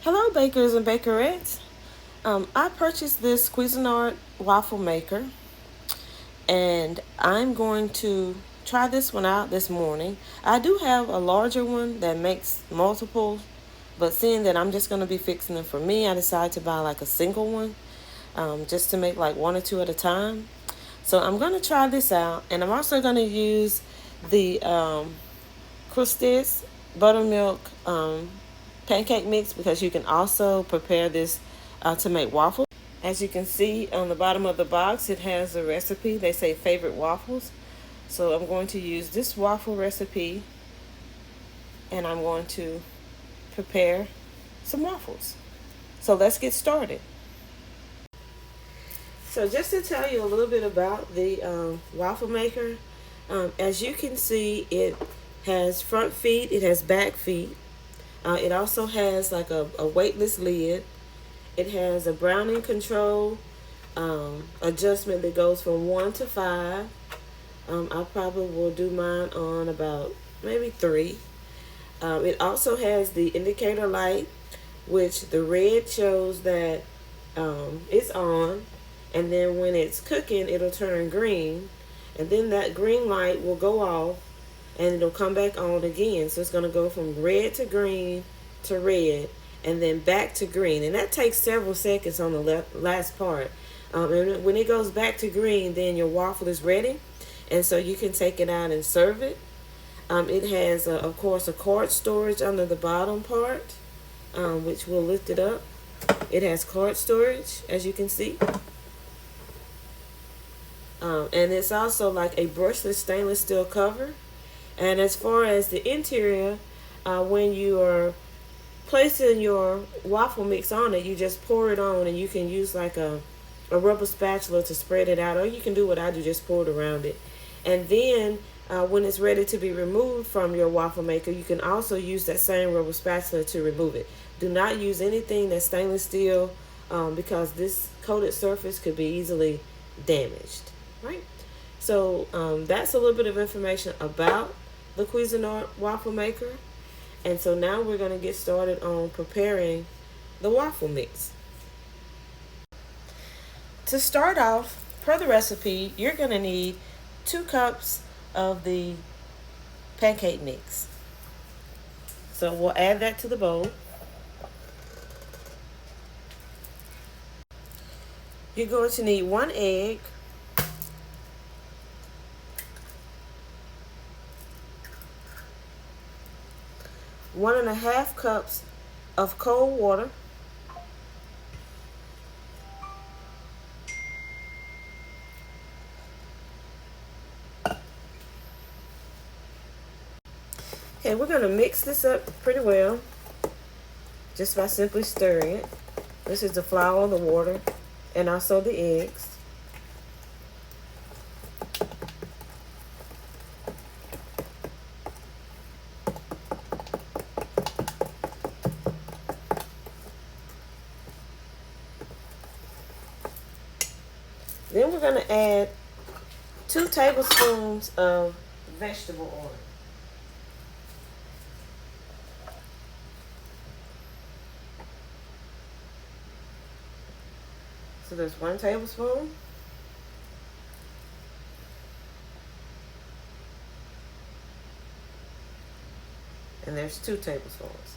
Hello, bakers and bakerettes. I purchased this Cuisinart waffle maker, and I'm going to try this one out this morning. I do have a larger one that makes multiples, but seeing that I'm just going to be fixing them for me, I decided to buy like a single one, just to make like one or two at a time. So I'm going to try this out, and I'm also going to use the Krusteaz buttermilk pancake mix because you can also prepare this to make waffles. As you can see on the bottom of the box, it has a recipe. They say favorite waffles. So I'm going to use this waffle recipe and I'm going to prepare some waffles. So let's get started. So just to tell you a little bit about the waffle maker, as you can see, it has front feet, it has back feet. It also has like a weightless lid. It has a browning control adjustment that goes from 1 to 5. I probably will do mine on about maybe 3. It also has the indicator light, which the red shows that it's on, and then when it's cooking, it'll turn green, and then that green light will go off, and it'll come back on again. So it's going to go from red to green to red, and then back to green, and that takes several seconds on the last part. And when it goes back to green, then your waffle is ready, and so you can take it out and serve it. It has, of course, a card storage under the bottom part, which will lift it up. It has card storage, as you can see. And it's also like a brushless stainless steel cover. And as far as the interior, when you are placing your waffle mix on it, you just pour it on, and you can use like a rubber spatula to spread it out, or you can do what I do, just pour it around it. And then when it's ready to be removed from your waffle maker, you can also use that same rubber spatula to remove it. Do not use anything that's stainless steel because this coated surface could be easily damaged, right? So that's a little bit of information about the Cuisinart waffle maker. And so now we're going to get started on preparing the waffle mix. To start off, per the recipe, you're going to need 2 cups of the pancake mix. So we'll add that to the bowl. You're going to need 1 egg, 1.5 cups of cold water, okay, we're going to mix this up pretty well just by simply stirring it. This is the flour, the water, and also the eggs. Then we're going to add 2 tablespoons of vegetable oil. So there's 1 tablespoon. And there's 2 tablespoons.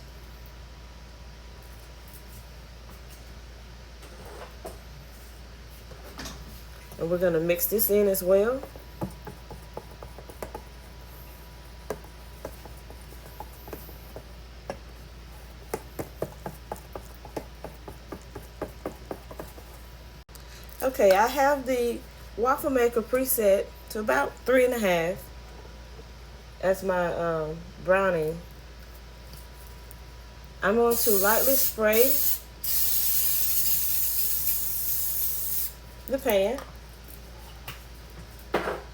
And we're going to mix this in as well. Okay, I have the waffle maker preset to about 3.5 as my browning. I'm going to lightly spray the pan.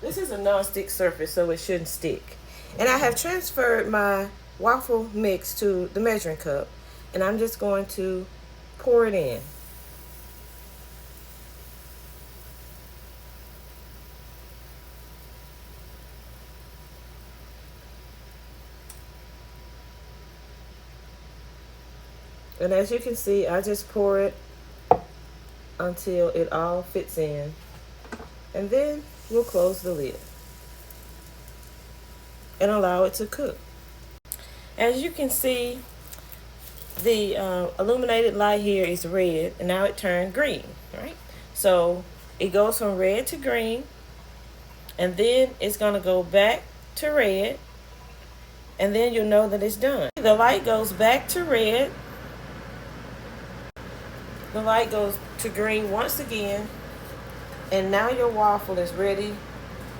This is a non-stick surface, so it shouldn't stick. And I have transferred my waffle mix to the measuring cup, and I'm just going to pour it in. And as you can see, I just pour it until it all fits in. And then we'll close the lid and allow it to cook. As you can see, the illuminated light here is red, and now it turned green, right? So it goes from red to green, and then it's going to go back to red, and then you'll know that it's done. The light goes back to red. The light goes to green once again, and now your waffle is ready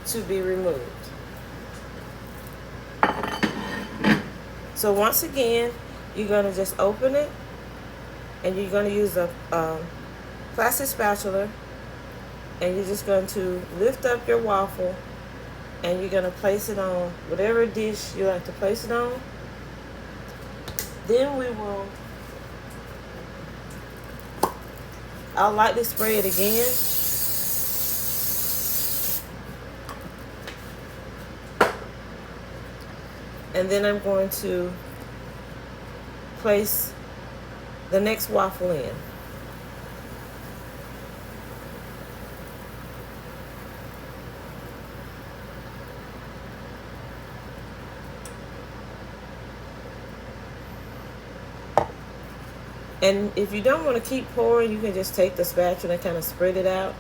to be removed. So once again, you're going to just open it, and you're going to use a plastic spatula, and you're just going to lift up your waffle, and you're going to place it on whatever dish you like to place it on. Then I'll lightly spray it again. And then I'm going to place the next waffle in. And if you don't want to keep pouring, you can just take the spatula and kind of spread it out.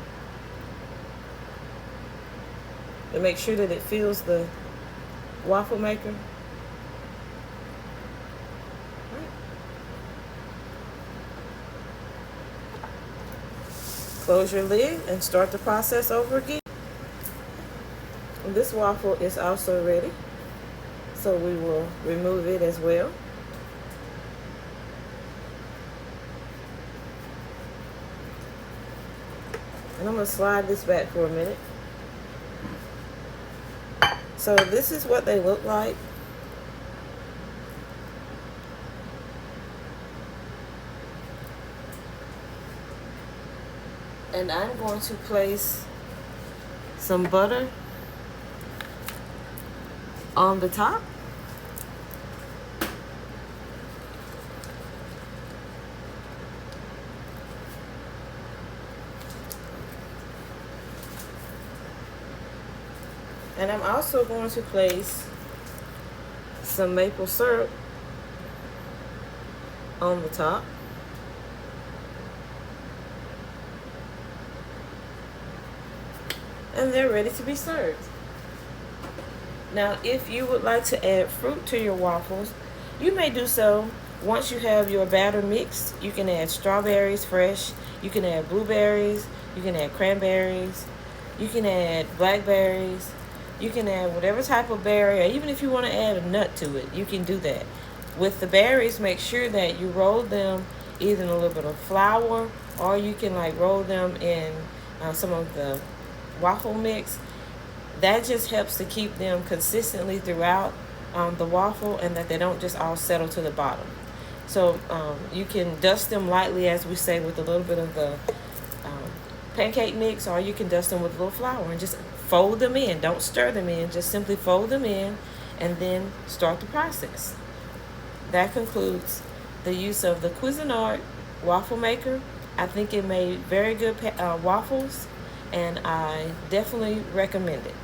And make sure that it fills the waffle maker. Close your lid and start the process over again. And this waffle is also ready, so we will remove it as well. And I'm going to slide this back for a minute. So this is what they look like. And I'm going to place some butter on the top. And I'm also going to place some maple syrup on the top. And they're ready to be served. Now, if you would like to add fruit to your waffles, you may do so once you have your batter mixed. You can add strawberries fresh, you can add blueberries, you can add cranberries, you can add blackberries, you can add whatever type of berry, or even if you want to add a nut to it, you can do that. With the berries, make sure that you roll them either in a little bit of flour, or you can like roll them in some of the waffle mix. That just helps to keep them consistently throughout the waffle, and that they don't just all settle to the bottom. So you can dust them lightly, as we say, with a little bit of the pancake mix, or you can dust them with a little flour and just fold them in. Don't stir them in, just simply fold them in and then start the process. That concludes the use of the Cuisinart waffle maker. I think it made very good waffles, and I definitely recommend it.